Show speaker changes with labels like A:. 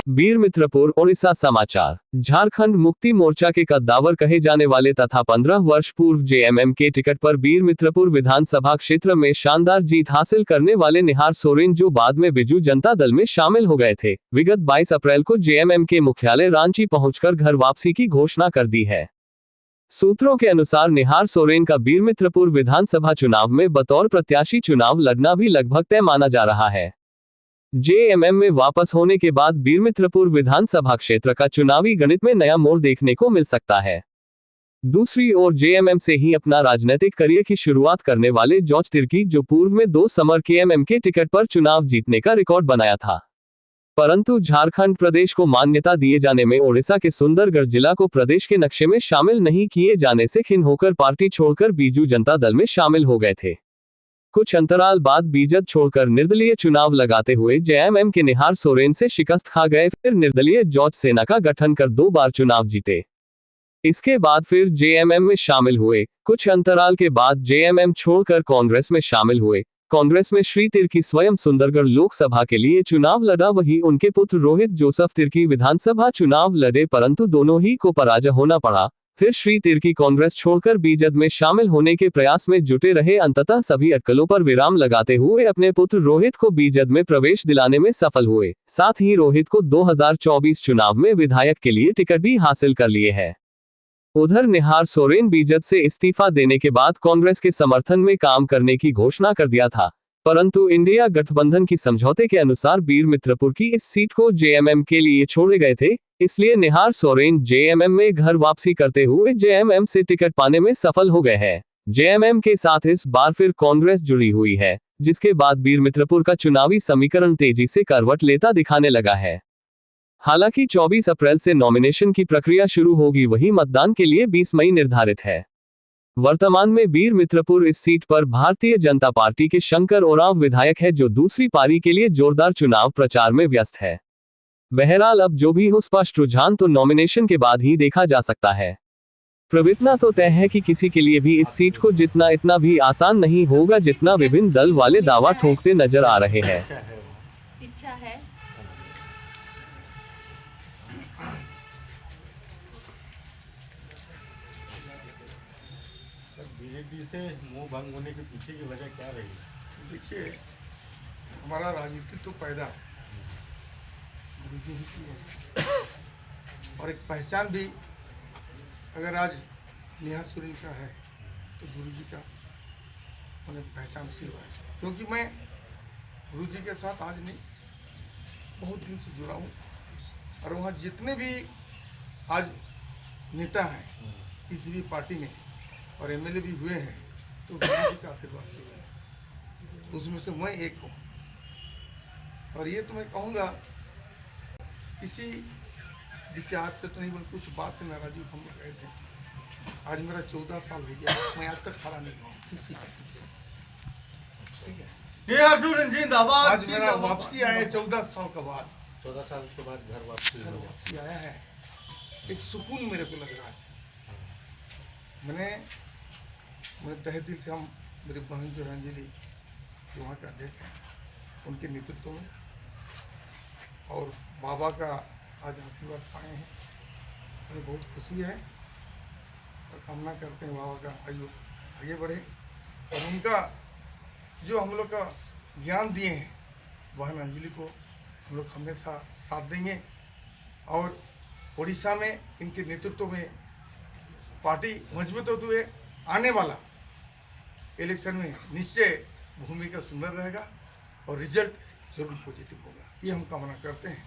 A: बीरमित्रपुर ओडिशा समाचार। झारखंड मुक्ति मोर्चा के कद्दावर कहे जाने वाले तथा 15 वर्ष पूर्व जेएमएम के टिकट पर बीरमित्रपुर विधानसभा क्षेत्र में शानदार जीत हासिल करने वाले निहार सोरेन, जो बाद में बिजू जनता दल में शामिल हो गए थे, विगत 22 अप्रैल को जेएमएम के मुख्यालय रांची पहुंचकर घर वापसी की घोषणा कर दी है। सूत्रों के अनुसार निहार सोरेन का बीरमित्रपुर विधानसभा चुनाव में बतौर प्रत्याशी चुनाव लड़ना भी लगभग तय माना जा रहा है। जेएमएम में वापस होने के बाद बीरमित्रपुर विधानसभा क्षेत्र का चुनावी गणित में नया मोड़ देखने को मिल सकता है। दूसरी ओर जेएमएम से ही अपना राजनीतिक करियर की शुरुआत करने वाले जॉर्ज तिर्की, जो पूर्व में 2 समर केएमएम के टिकट पर चुनाव जीतने का रिकॉर्ड बनाया था, परंतु झारखंड प्रदेश को मान्यता दिए जाने में ओडिशा के सुंदरगढ़ जिला को प्रदेश के नक्शे में शामिल नहीं किए जाने से खिन्न होकर पार्टी छोड़कर बीजू जनता दल में शामिल हो गए थे। कुछ अंतराल बाद बीजद छोड़कर निर्दलीय चुनाव लगाते हुए जेएमएम के निहार सोरेन से शिकस्त खा गए, फिर निर्दलीय जॉर्ज सेना का गठन कर 2 बार चुनाव जीते। इसके बाद फिर जेएमएम में शामिल हुए। कुछ अंतराल के बाद जेएमएम छोड़कर कांग्रेस में शामिल हुए। कांग्रेस में श्री तिर्की स्वयं सुंदरगढ़ लोकसभा के लिए चुनाव लड़ा, वही उनके पुत्र रोहित जोसेफ तिर्की विधानसभा चुनाव लड़े, परंतु दोनों ही को पराजय होना पड़ा। फिर श्री तिर्की कांग्रेस छोड़कर बीजद में शामिल होने के प्रयास में जुटे रहे, अंततः सभी अटकलों पर विराम लगाते हुए अपने पुत्र रोहित को बीजद में प्रवेश दिलाने में सफल हुए। साथ ही रोहित को 2024 चुनाव में विधायक के लिए टिकट भी हासिल कर लिए है। उधर निहार सोरेन बीजद से इस्तीफा देने के बाद कांग्रेस के समर्थन में काम करने की घोषणा कर दिया था, परंतु इंडिया गठबंधन की समझौते के अनुसार बीरमित्रपुर की इस सीट को जेएमएम के लिए छोड़े गए थे, इसलिए निहार सोरेन जेएमएम में घर वापसी करते हुए जेएमएम से टिकट पाने में सफल हो गए हैं। जेएमएम के साथ इस बार फिर कांग्रेस जुड़ी हुई है, जिसके बाद बीरमित्रपुर का चुनावी समीकरण तेजी से करवट लेता दिखाने लगा है। हालांकि 24 अप्रैल से नॉमिनेशन की प्रक्रिया शुरू होगी, वही मतदान के लिए 20 मई निर्धारित है। वर्तमान में बीरमित्रपुर इस सीट पर भारतीय जनता पार्टी के शंकर ओरांव विधायक है, जो दूसरी पारी के लिए जोरदार चुनाव प्रचार में व्यस्त है। बहरहाल अब जो भी हो, स्पष्ट रुझान तो नॉमिनेशन के बाद ही देखा जा सकता है। प्रवृत्ति तो तय है कि किसी के लिए भी इस सीट को जितना इतना भी आसान नहीं होगा, जितना विभिन्न दल वाले दावा ठोकते नजर आ रहे हैं।
B: इच्छा है।
C: बीजेपी से मुंह भंग होने के पीछे की वजह क्या रही?
D: देखिए, हमारा राजनीति तो पैदा गुरुजी ही की है, और एक पहचान भी अगर आज निहार सोरेन का है तो गुरुजी का उन्हें पहचान सी हुआ है, क्योंकि मैं गुरुजी के साथ आज नहीं बहुत दिन से जुड़ा हूँ, और वहाँ जितने भी आज नेता हैं किसी भी पार्टी में और एमएलए भी हुए हैं, तो गुरुजी का आशीर्वाद से हुए, उसमें से मैं एक हूँ। और ये तो मैं कहूँगा, किसी विचार से तो नहीं, बल्कि कुछ बात से नाराजगी हम लोग गए थे। आज मेरा 14 साल हो गया, मैं आज तक खड़ा नहीं हुआ किसी पार्टी से, ठीक है। आज मेरा वापसी आया 14 साल के बाद।
C: 14 साल के बाद घर वापसी
D: आया है, एक सुकून मेरे को लग रहा है। मैंने तहे दिल से, हम मेरी बहन जो अंजलि जो वहाँ का अध्यक्ष है, उनके नेतृत्व में और बाबा का आज आशीर्वाद पाए हैं, हमें बहुत खुशी है, और कामना करते हैं बाबा का आगे बढ़े, और उनका जो हम लोग का ज्ञान दिए हैं बहन अंजलि को हम लोग हमेशा साथ देंगे, और उड़ीसा में इनके नेतृत्व में पार्टी मजबूत होते हुए आने वाला इलेक्शन में निश्चय भूमिका सुंदर रहेगा और रिजल्ट जरूर पॉजिटिव होगा, ये हम कामना करते हैं।